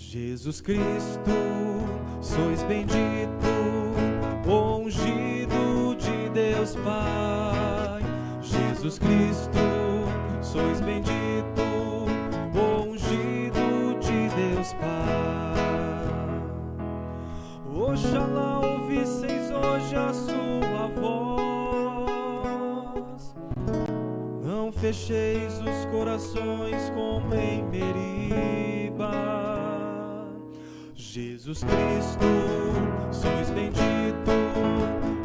Jesus Cristo, sois bendito, ungido de Deus Pai. Jesus Cristo, sois bendito, ungido de Deus Pai. Oxalá ouvisseis hoje a sua voz, não fecheis os corações como em Meriba. Jesus Cristo, sois bendito,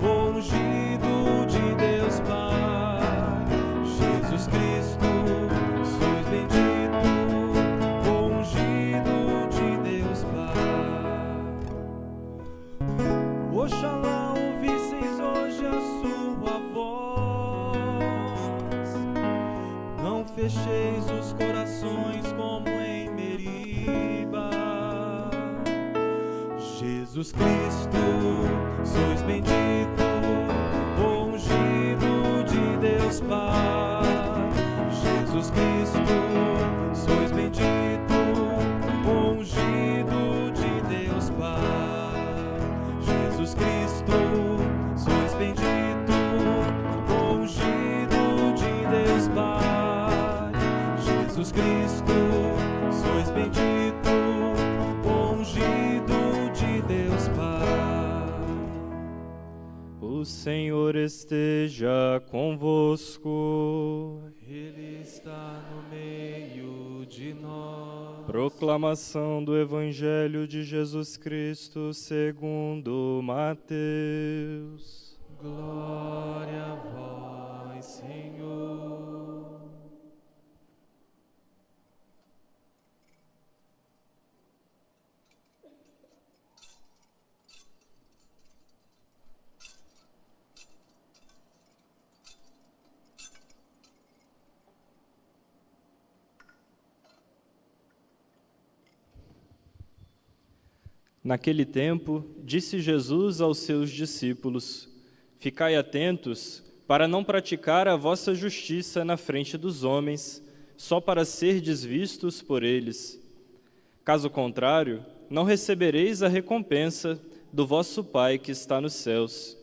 ungido de Deus Pai. Jesus Cristo, sois bendito, ungido de Deus Pai. Oxalá ouvisseis hoje a sua voz, não fecheis os corações como em Meriba. Jesus Cristo, sois bendito, ungido de Deus Pai. Jesus Cristo, sois bendito, ungido de Deus Pai. Jesus Cristo, sois bendito, ungido de Deus Pai. Jesus Cristo, sois bendito, ungido de Deus Pai. O Senhor esteja convosco. Ele está no meio de nós. Proclamação do Evangelho de Jesus Cristo segundo Mateus. Glória a vós, Senhor. Naquele tempo, disse Jesus aos seus discípulos: Ficai atentos para não praticar a vossa justiça na frente dos homens, só para serdes vistos por eles. Caso contrário, não recebereis a recompensa do vosso Pai que está nos céus.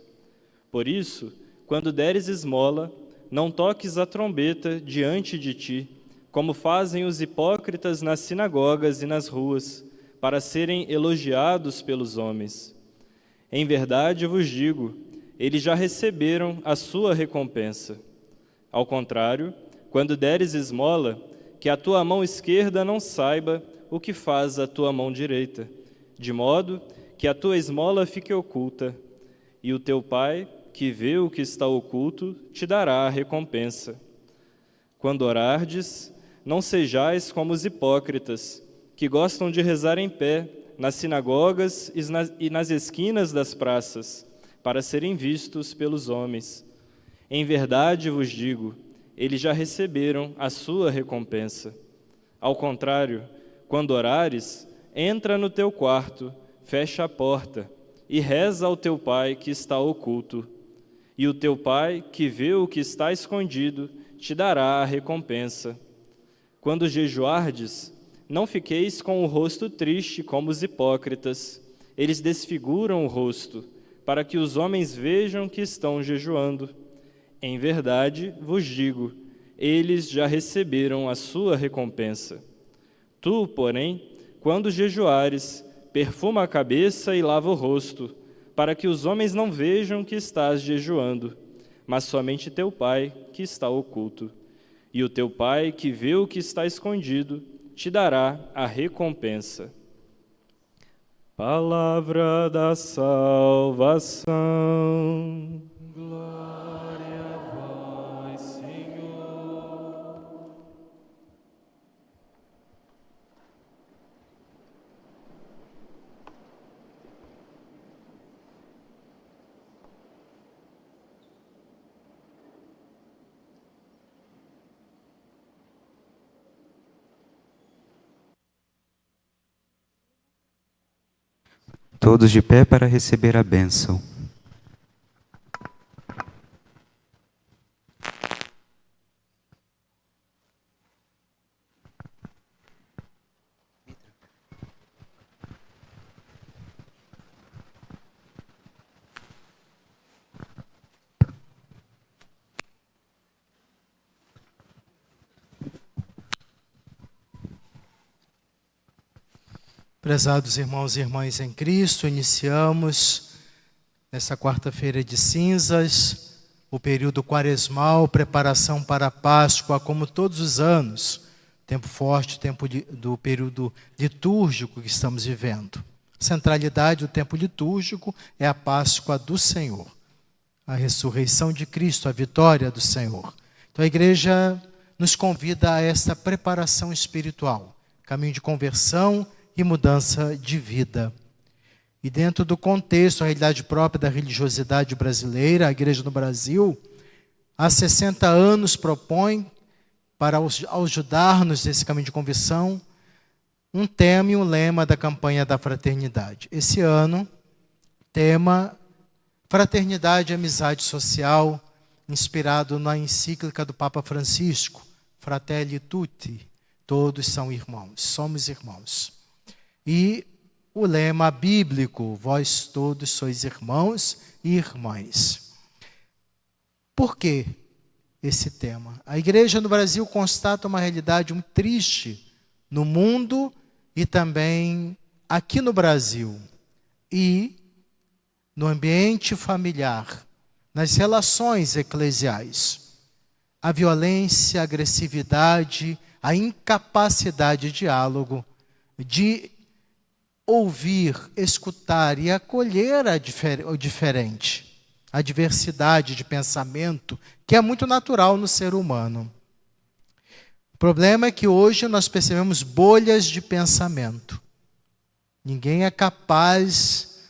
Por isso, quando deres esmola, não toques a trombeta diante de ti, como fazem os hipócritas nas sinagogas e nas ruas, para serem elogiados pelos homens. Em verdade vos digo, eles já receberam a sua recompensa. Ao contrário, quando deres esmola, que a tua mão esquerda não saiba o que faz a tua mão direita, de modo que a tua esmola fique oculta, e o teu Pai, que vê o que está oculto, te dará a recompensa. Quando orardes, não sejais como os hipócritas, que gostam de rezar em pé, nas sinagogas e nas esquinas das praças, para serem vistos pelos homens. Em verdade vos digo, eles já receberam a sua recompensa. Ao contrário, quando orares, entra no teu quarto, fecha a porta e reza ao teu Pai que está oculto. E o teu Pai, que vê o que está escondido, te dará a recompensa. Quando jejuardes, não fiqueis com o rosto triste como os hipócritas. Eles desfiguram o rosto, para que os homens vejam que estão jejuando. Em verdade, vos digo, eles já receberam a sua recompensa. Tu, porém, quando jejuares, perfuma a cabeça e lava o rosto, para que os homens não vejam que estás jejuando, mas somente teu Pai, que está oculto. E o teu Pai, que vê o que está escondido, te dará a recompensa. Palavra da salvação. Glória a vós, Senhor. Todos de pé para receber a bênção. Prezados irmãos e irmãs em Cristo, iniciamos nessa quarta-feira de cinzas o período quaresmal, preparação para a Páscoa, como todos os anos, tempo forte, do período litúrgico que estamos vivendo. A centralidade do tempo litúrgico é a Páscoa do Senhor, a ressurreição de Cristo, a vitória do Senhor. Então a igreja nos convida a esta preparação espiritual, caminho de conversão e mudança de vida. E dentro do contexto, a realidade própria da religiosidade brasileira, a igreja no Brasil, há 60 anos propõe, para ajudar-nos nesse caminho de conversão, um tema e um lema da campanha da fraternidade. Esse ano, tema Fraternidade e Amizade Social, inspirado na encíclica do Papa Francisco, Fratelli Tutti, todos são irmãos, somos irmãos. E o lema bíblico, vós todos sois irmãos e irmãs. Por que esse tema? A igreja no Brasil constata uma realidade muito triste no mundo e também aqui no Brasil. E no ambiente familiar, nas relações eclesiais, a violência, a agressividade, a incapacidade de diálogo, de ouvir, escutar e acolher o diferente, a diversidade de pensamento, que é muito natural no ser humano. O problema é que hoje nós percebemos bolhas de pensamento. Ninguém é capaz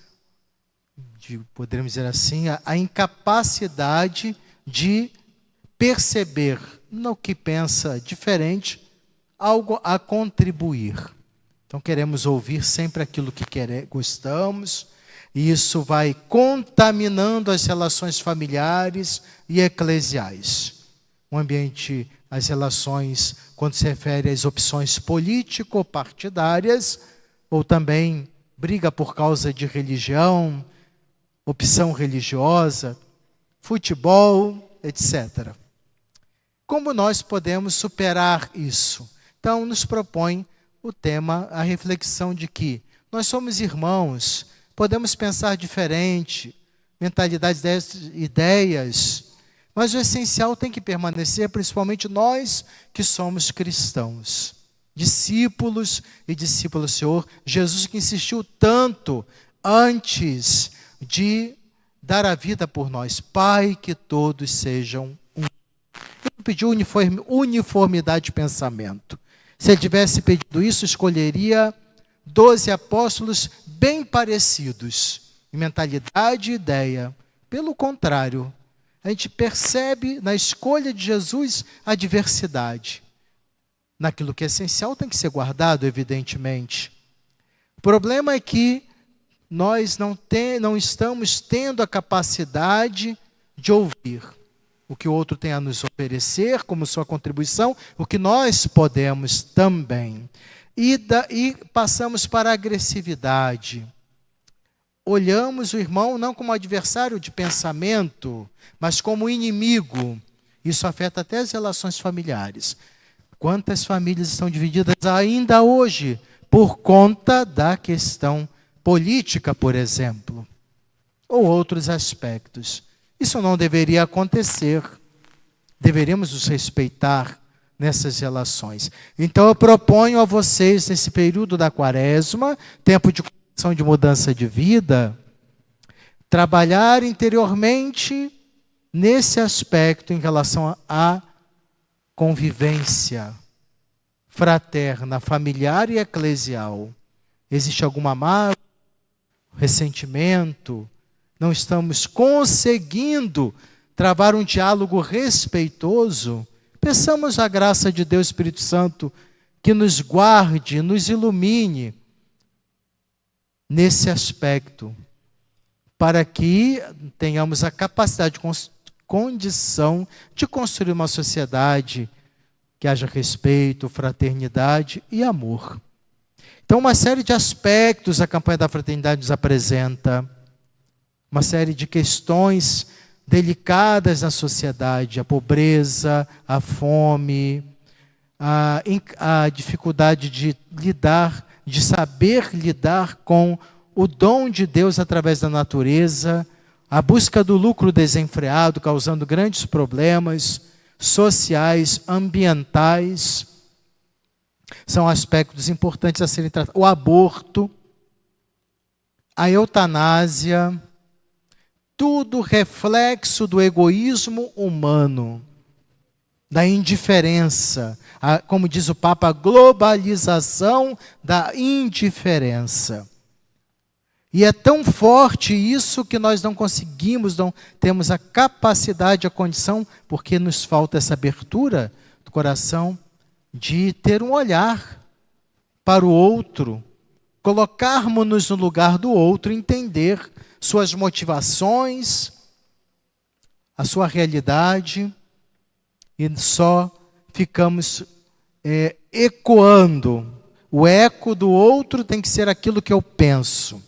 de, poderíamos dizer assim, a incapacidade de perceber no que pensa diferente algo a contribuir. Então queremos ouvir sempre aquilo que gostamos, e isso vai contaminando as relações familiares e eclesiais. O ambiente, as relações, quando se refere às opções político-partidárias, ou também briga por causa de religião, opção religiosa, futebol, etc. Como nós podemos superar isso? Então nos propõe o tema, a reflexão de que nós somos irmãos, podemos pensar diferente, mentalidades, ideias, mas o essencial tem que permanecer, principalmente nós que somos cristãos, discípulos e discípulos do Senhor. Jesus que insistiu tanto antes de dar a vida por nós. Pai, que todos sejam um. Ele pediu uniformidade de pensamento. Se ele tivesse pedido isso, escolheria 12 apóstolos bem parecidos em mentalidade e ideia. Pelo contrário, a gente percebe na escolha de Jesus a diversidade. Naquilo que é essencial tem que ser guardado, evidentemente. O problema é que nós não estamos tendo a capacidade de ouvir o que o outro tem a nos oferecer como sua contribuição, o que nós podemos também. E passamos para a agressividade. Olhamos o irmão não como adversário de pensamento, mas como inimigo. Isso afeta até as relações familiares. Quantas famílias estão divididas ainda hoje por conta da questão política, por exemplo, ou outros aspectos. Isso não deveria acontecer. Deveríamos nos respeitar nessas relações. Então eu proponho a vocês, nesse período da Quaresma, tempo de conversão, de mudança de vida, trabalhar interiormente nesse aspecto em relação à convivência fraterna, familiar e eclesial. Existe alguma mágoa, ressentimento? Não estamos conseguindo travar um diálogo respeitoso? Peçamos a graça de Deus, Espírito Santo, que nos guarde, nos ilumine nesse aspecto, para que tenhamos a capacidade, condição de construir uma sociedade que haja respeito, fraternidade e amor. Então, uma série de aspectos a campanha da fraternidade nos apresenta, uma série de questões delicadas na sociedade, a pobreza, a fome, a dificuldade de lidar de saber lidar com o dom de Deus através da natureza, a busca do lucro desenfreado, causando grandes problemas sociais, ambientais, são aspectos importantes a serem tratados. O aborto, a eutanásia, tudo reflexo do egoísmo humano, da indiferença, como diz o Papa, a globalização da indiferença. E é tão forte isso que nós não conseguimos, não temos a capacidade, a condição, porque nos falta essa abertura do coração de ter um olhar para o outro, colocarmos-nos no lugar do outro, entender suas motivações, a sua realidade, e só ficamos ecoando. O eco do outro tem que ser aquilo que eu penso.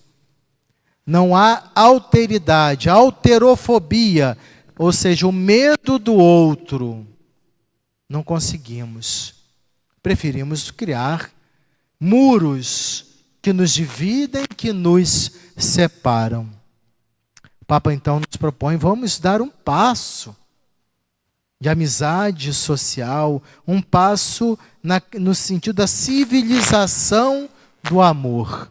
Não há alteridade, alterofobia, ou seja, o medo do outro. Não conseguimos. Preferimos criar muros que nos dividem, que nos separam. O Papa então nos propõe, vamos dar um passo de amizade social, um passo no sentido da civilização do amor.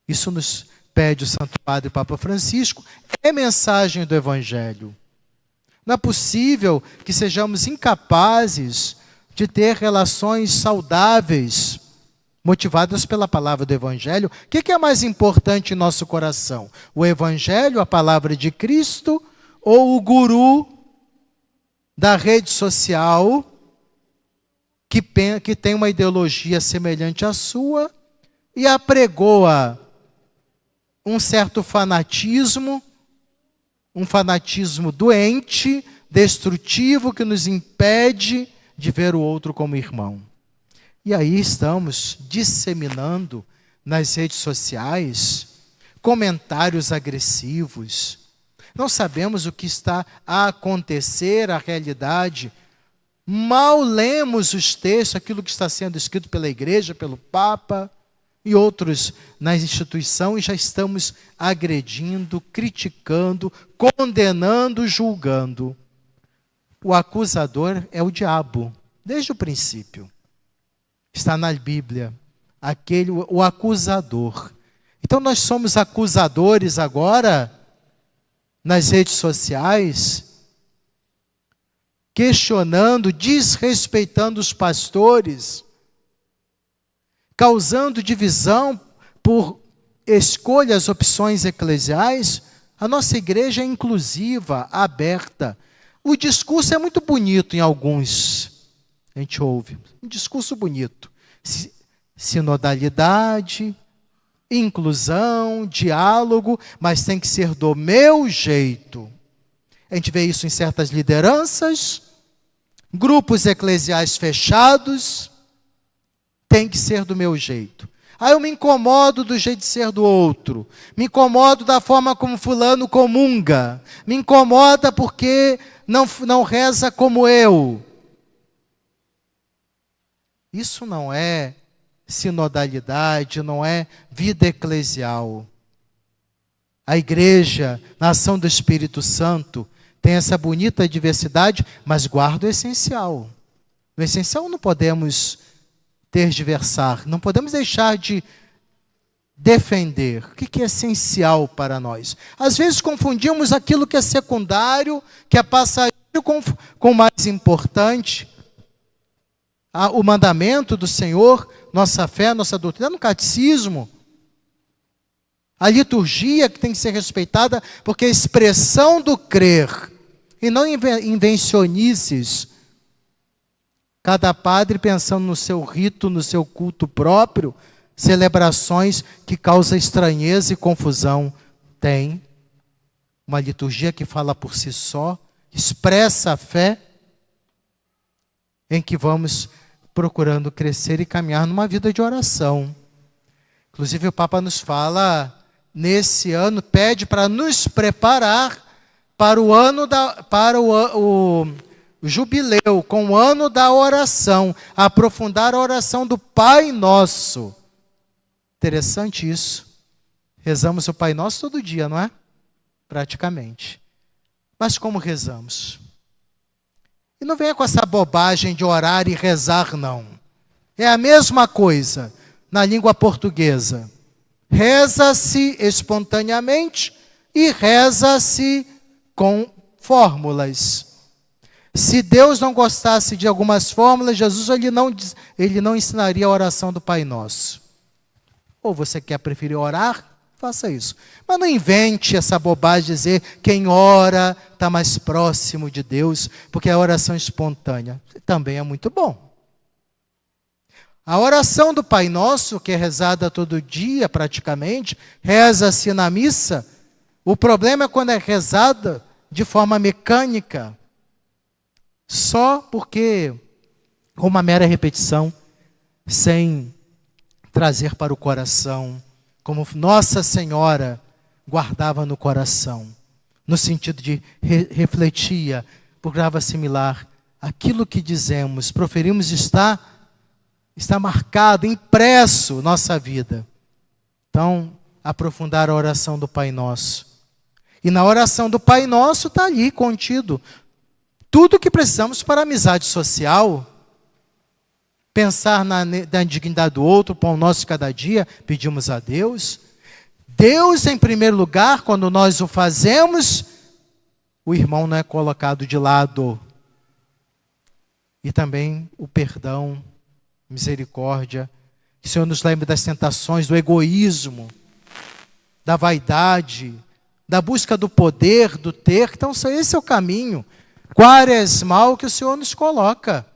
Isso nos pede o Santo Padre Papa Francisco, é mensagem do Evangelho. Não é possível que sejamos incapazes de ter relações saudáveis, motivadas pela palavra do Evangelho. O que é mais importante em nosso coração? O Evangelho, a palavra de Cristo, ou o guru da rede social que tem uma ideologia semelhante à sua e apregoa um certo fanatismo, um fanatismo doente, destrutivo, que nos impede de ver o outro como irmão. E aí estamos disseminando nas redes sociais comentários agressivos. Não sabemos o que está a acontecer, a realidade. Mal lemos os textos, aquilo que está sendo escrito pela igreja, pelo Papa e outros nas instituições, e já estamos agredindo, criticando, condenando, julgando. O acusador é o diabo, desde o princípio. Está na Bíblia, o acusador. Então nós somos acusadores agora nas redes sociais, questionando, desrespeitando os pastores, causando divisão por escolhas, opções eclesiais. A nossa igreja é inclusiva, aberta. O discurso é muito bonito em alguns, a gente ouve, um discurso bonito. Sinodalidade, inclusão, diálogo, mas tem que ser do meu jeito. A gente vê isso em certas lideranças, grupos eclesiais fechados, tem que ser do meu jeito. Aí eu me incomodo do jeito de ser do outro, me incomodo da forma como fulano comunga, me incomoda porque não reza como eu. Isso não é sinodalidade, não é vida eclesial. A igreja, na ação do Espírito Santo, tem essa bonita diversidade, mas guarda o essencial. No essencial não podemos tergiversar, não podemos deixar de defender. O que é essencial para nós? Às vezes confundimos aquilo que é secundário, que é passageiro, com o mais importante. O mandamento do Senhor, nossa fé, nossa doutrina, no catecismo. A liturgia que tem que ser respeitada, porque é a expressão do crer, e não invencionices. Cada padre pensando no seu rito, no seu culto próprio, celebrações que causam estranheza e confusão. Tem uma liturgia que fala por si só, expressa a fé, em que vamos procurando crescer e caminhar numa vida de oração. Inclusive o Papa nos fala, nesse ano, pede para nos preparar para o ano o jubileu, com o ano da oração, aprofundar a oração do Pai Nosso. Interessante isso. Rezamos o Pai Nosso todo dia, não é? Praticamente. Mas como rezamos? E não venha com essa bobagem de orar e rezar, não. É a mesma coisa na língua portuguesa. Reza-se espontaneamente e reza-se com fórmulas. Se Deus não gostasse de algumas fórmulas, Jesus ele não ensinaria a oração do Pai Nosso. Ou você quer preferir orar? Faça isso. Mas não invente essa bobagem de dizer quem ora está mais próximo de Deus, porque a oração espontânea também é muito bom. A oração do Pai Nosso, que é rezada todo dia praticamente, reza-se na missa. O problema é quando é rezada de forma mecânica, só porque uma mera repetição, sem trazer para o coração, como Nossa Senhora guardava no coração, no sentido de refletia, procurava assimilar aquilo que dizemos, proferimos está marcado, impresso nossa vida. Então, aprofundar a oração do Pai Nosso. E na oração do Pai Nosso está ali contido tudo o que precisamos para a amizade social. Pensar na dignidade do outro, pão nosso de cada dia, pedimos a Deus. Deus em primeiro lugar, quando nós o fazemos, o irmão não é colocado de lado. E também o perdão, misericórdia. Que o Senhor nos lembre das tentações, do egoísmo, da vaidade, da busca do poder, do ter. Então, esse é o caminho quaresmal que o Senhor nos coloca.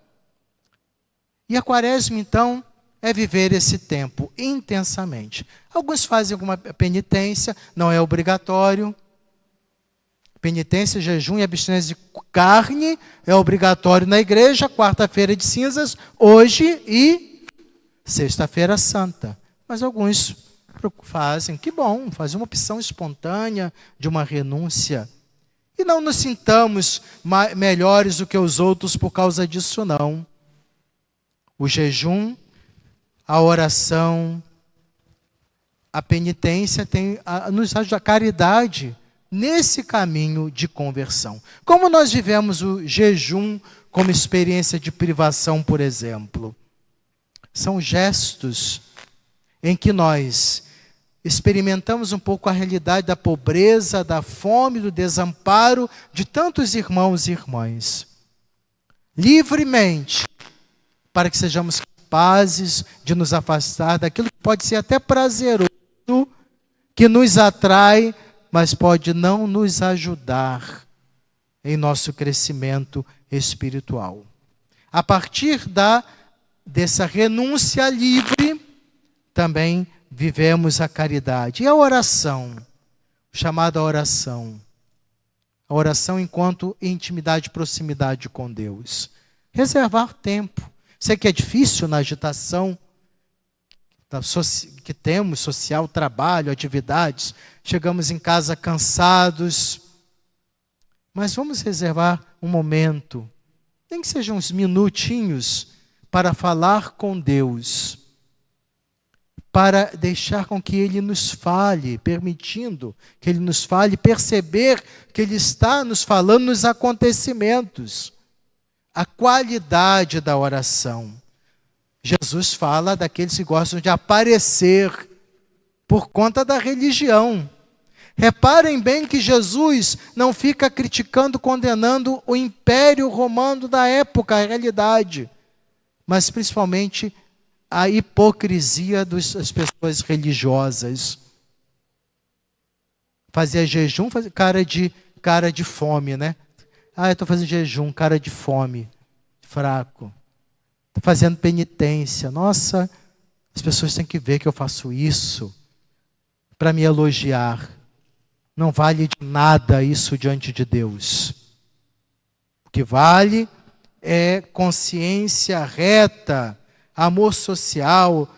E a quaresma, então, é viver esse tempo intensamente. Alguns fazem alguma penitência, não é obrigatório. Penitência, jejum e abstinência de carne é obrigatório na igreja, quarta-feira de cinzas, hoje e sexta-feira santa. Mas alguns fazem, que bom, fazem uma opção espontânea de uma renúncia. E não nos sintamos melhores do que os outros por causa disso, não. O jejum, a oração, a penitência nos ajuda, a caridade nesse caminho de conversão. Como nós vivemos o jejum como experiência de privação, por exemplo? São gestos em que nós experimentamos um pouco a realidade da pobreza, da fome, do desamparo de tantos irmãos e irmãs. Livremente, para que sejamos capazes de nos afastar daquilo que pode ser até prazeroso, que nos atrai, mas pode não nos ajudar em nosso crescimento espiritual. A partir dessa renúncia livre, também vivemos a caridade. E a oração, chamada oração. A oração enquanto intimidade e proximidade com Deus. Reservar tempo. Sei que é difícil na agitação que temos, social, trabalho, atividades. Chegamos em casa cansados. Mas vamos reservar um momento, nem que sejam uns minutinhos, para falar com Deus. Para deixar com que Ele nos fale, permitindo que Ele nos fale, perceber que Ele está nos falando nos acontecimentos. A qualidade da oração. Jesus fala daqueles que gostam de aparecer por conta da religião. Reparem bem que Jesus não fica criticando, condenando o Império Romano da época, a realidade, mas principalmente a hipocrisia das pessoas religiosas. Fazia jejum, fazia cara de fome, né? Eu estou fazendo jejum, cara de fome, fraco. Estou fazendo penitência. Nossa, as pessoas têm que ver que eu faço isso para me elogiar. Não vale de nada isso diante de Deus. O que vale é consciência reta, amor social,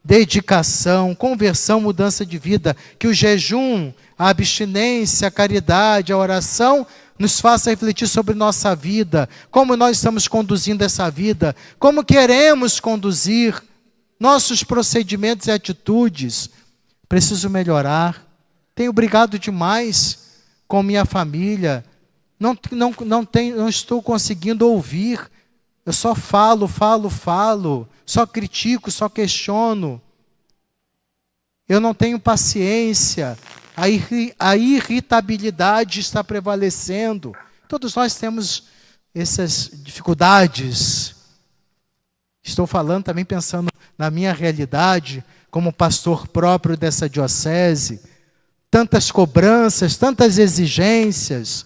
dedicação, conversão, mudança de vida. Que o jejum, a abstinência, a caridade, a oração nos faça refletir sobre nossa vida, como nós estamos conduzindo essa vida, como queremos conduzir nossos procedimentos e atitudes. Preciso melhorar. Tenho brigado demais com minha família. Não estou conseguindo ouvir. Eu só falo. Só critico, só questiono. Eu não tenho paciência. A irritabilidade está prevalecendo. Todos nós temos essas dificuldades. Estou falando também pensando na minha realidade, como pastor próprio dessa diocese. Tantas cobranças, tantas exigências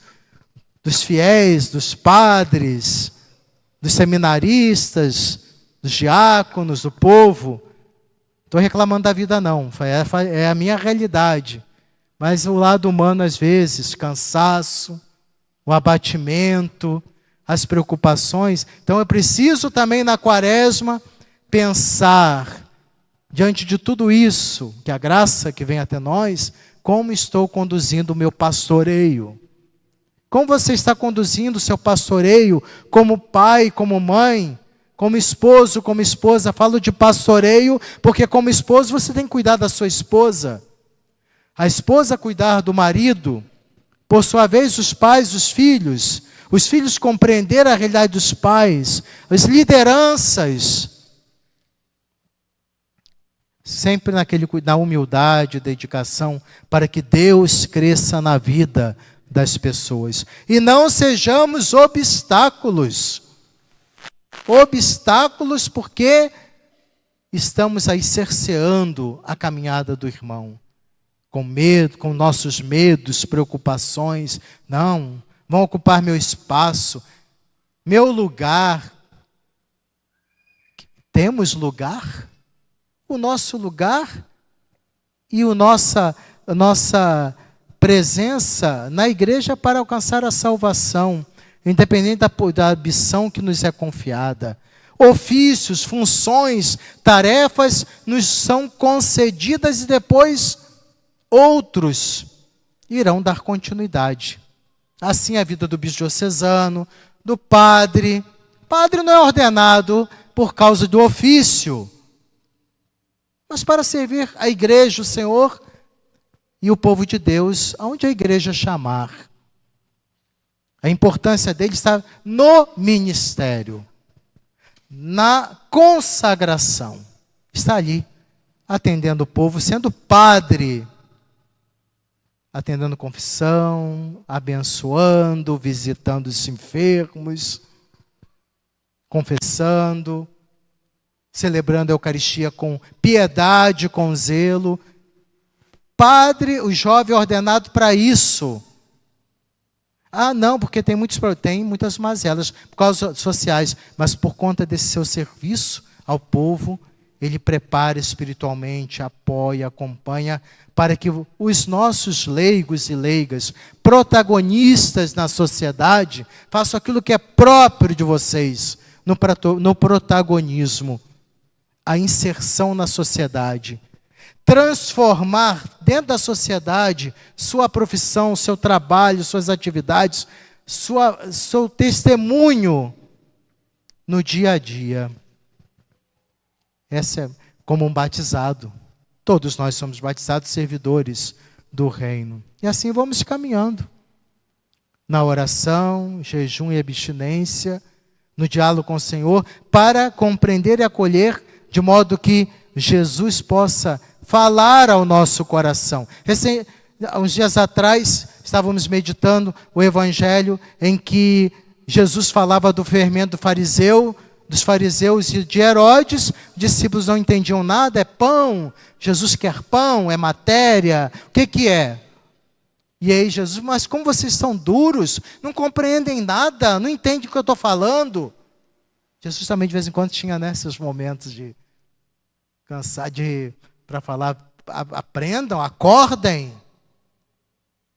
dos fiéis, dos padres, dos seminaristas, dos diáconos, do povo. Estou reclamando da vida não, é a minha realidade. Mas o lado humano às vezes, cansaço, o abatimento, as preocupações. Então eu preciso também na quaresma pensar, diante de tudo isso, que a graça que vem até nós, como estou conduzindo o meu pastoreio. Como você está conduzindo o seu pastoreio como pai, como mãe, como esposo, como esposa. Falo de pastoreio porque como esposo você tem que cuidar da sua esposa. A esposa cuidar do marido, por sua vez os pais, os filhos compreender a realidade dos pais, as lideranças, sempre na humildade, dedicação, para que Deus cresça na vida das pessoas. E não sejamos obstáculos. Obstáculos porque estamos aí cerceando a caminhada do irmão. Com medo, com nossos medos, preocupações. Não, vão ocupar meu espaço, meu lugar. Temos lugar? O nosso lugar e a nossa presença na igreja para alcançar a salvação, independente da missão que nos é confiada. Ofícios, funções, tarefas nos são concedidas e depois outros irão dar continuidade. Assim a vida do bispo diocesano, do padre. Padre não é ordenado por causa do ofício, mas para servir a igreja, o Senhor e o povo de Deus, aonde a igreja chamar. A importância dele está no ministério, na consagração. Está ali, atendendo o povo, sendo padre, atendendo confissão, abençoando, visitando os enfermos, confessando, celebrando a Eucaristia com piedade, com zelo. Padre, o jovem é ordenado para isso. Ah, não, porque tem muitas mazelas por causa sociais, mas por conta desse seu serviço ao povo, ele prepara espiritualmente, apoia, acompanha, para que os nossos leigos e leigas, protagonistas na sociedade, façam aquilo que é próprio de vocês, no protagonismo, a inserção na sociedade. Transformar dentro da sociedade sua profissão, seu trabalho, suas atividades, seu testemunho no dia a dia. Essa é como um batizado. Todos nós somos batizados, servidores do reino. E assim vamos caminhando. Na oração, jejum e abstinência, no diálogo com o Senhor, para compreender e acolher, de modo que Jesus possa falar ao nosso coração. Uns dias atrás, estávamos meditando o Evangelho em que Jesus falava do fermento dos fariseus e de Herodes. Os discípulos não entendiam nada, é pão, Jesus quer pão, é matéria, o que é? E aí Jesus, mas como vocês são duros, não compreendem nada, não entendem o que eu estou falando. Jesus também de vez em quando tinha esses momentos de cansar para falar, aprendam, acordem.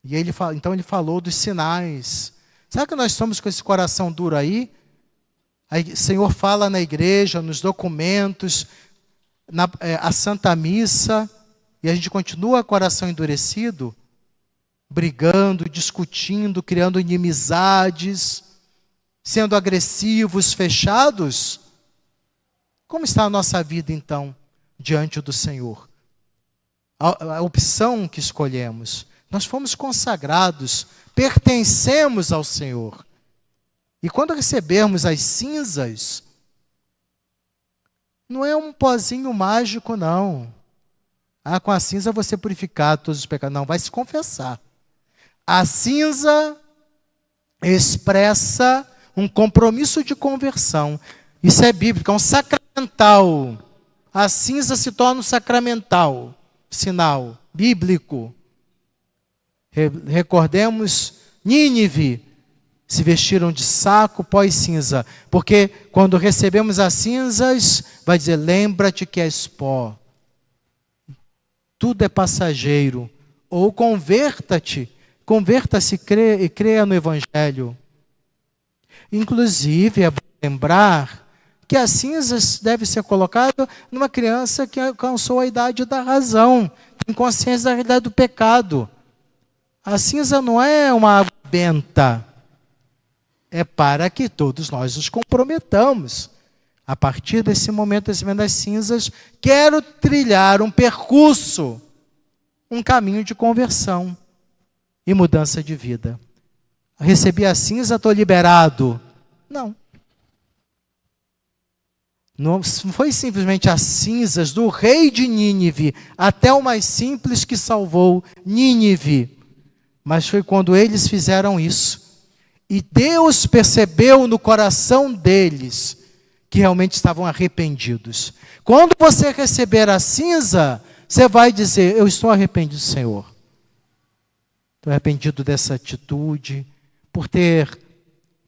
E então ele falou dos sinais. Será que nós estamos com esse coração duro aí? O Senhor fala na igreja, nos documentos, a Santa Missa, e a gente continua com o coração endurecido, brigando, discutindo, criando inimizades, sendo agressivos, fechados? Como está a nossa vida então? diante do Senhor. A opção que escolhemos. Nós fomos consagrados, pertencemos ao Senhor. E quando recebermos as cinzas, não é um pozinho mágico, não. Com a cinza você purificar todos os pecados. Não, vai se confessar. A cinza expressa um compromisso de conversão. Isso é bíblico, é um sacramental. A cinza se torna um sacramental, sinal bíblico. Recordemos, Nínive se vestiram de saco, pó e cinza. Porque quando recebemos as cinzas, vai dizer, lembra-te que és pó. Tudo é passageiro. Ou converta-se e creia no Evangelho. Inclusive, é bom lembrar que as cinzas devem ser colocadas numa criança que alcançou a idade da razão, tem consciência da realidade do pecado. A cinza não é uma água benta, é para que todos nós nos comprometamos. A partir desse momento, recebendo as cinzas, quero trilhar um percurso, um caminho de conversão e mudança de vida. Recebi a cinza, estou liberado. Não. Não foi simplesmente as cinzas do rei de Nínive, até o mais simples que salvou Nínive. Mas foi quando eles fizeram isso. E Deus percebeu no coração deles que realmente estavam arrependidos. Quando você receber a cinza, você vai dizer, eu estou arrependido, Senhor. Estou arrependido dessa atitude, por ter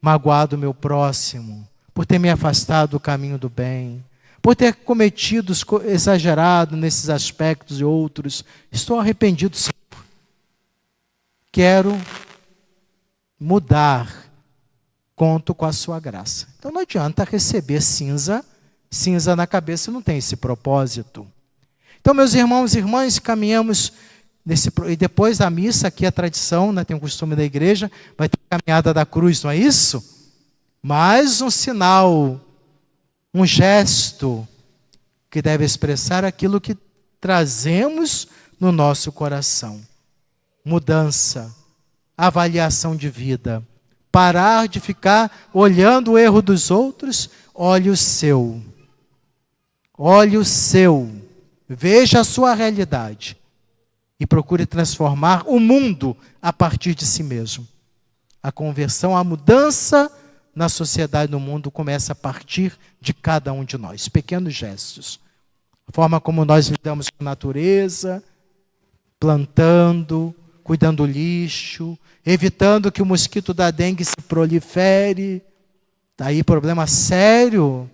magoado o meu próximo, por ter me afastado do caminho do bem, por ter cometido, exagerado nesses aspectos e outros. Estou arrependido, Senhor. Quero mudar, conto com a sua graça. Então não adianta receber cinza na cabeça não tem esse propósito. Então, meus irmãos e irmãs, caminhamos e depois da missa, aqui a tradição, né, tem o costume da igreja, vai ter a caminhada da cruz, não é isso? Mais um sinal, um gesto que deve expressar aquilo que trazemos no nosso coração. Mudança, avaliação de vida, parar de ficar olhando o erro dos outros, olhe o seu. Olhe o seu, veja a sua realidade e procure transformar o mundo a partir de si mesmo. A conversão, a mudança na sociedade, no mundo, começa a partir de cada um de nós. Pequenos gestos. A forma como nós lidamos com a natureza, plantando, cuidando do lixo, evitando que o mosquito da dengue se prolifere. Está aí problema sério.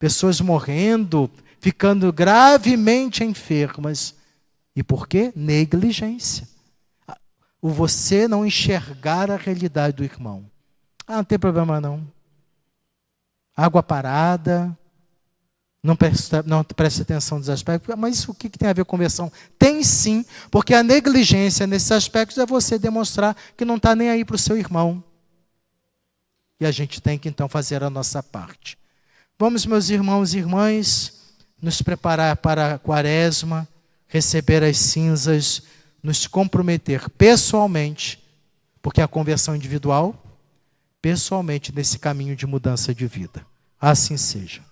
Pessoas morrendo, ficando gravemente enfermas. E por quê? Negligência. O você não enxergar a realidade do irmão. Não tem problema não. Água parada, não presta atenção nos aspectos. Mas o que tem a ver com conversão? Tem sim, porque a negligência nesses aspectos é você demonstrar que não está nem aí para o seu irmão. E a gente tem que então fazer a nossa parte. Vamos, meus irmãos e irmãs, nos preparar para a quaresma, receber as cinzas, nos comprometer pessoalmente, porque a conversão individual, pessoalmente nesse caminho de mudança de vida. Assim seja.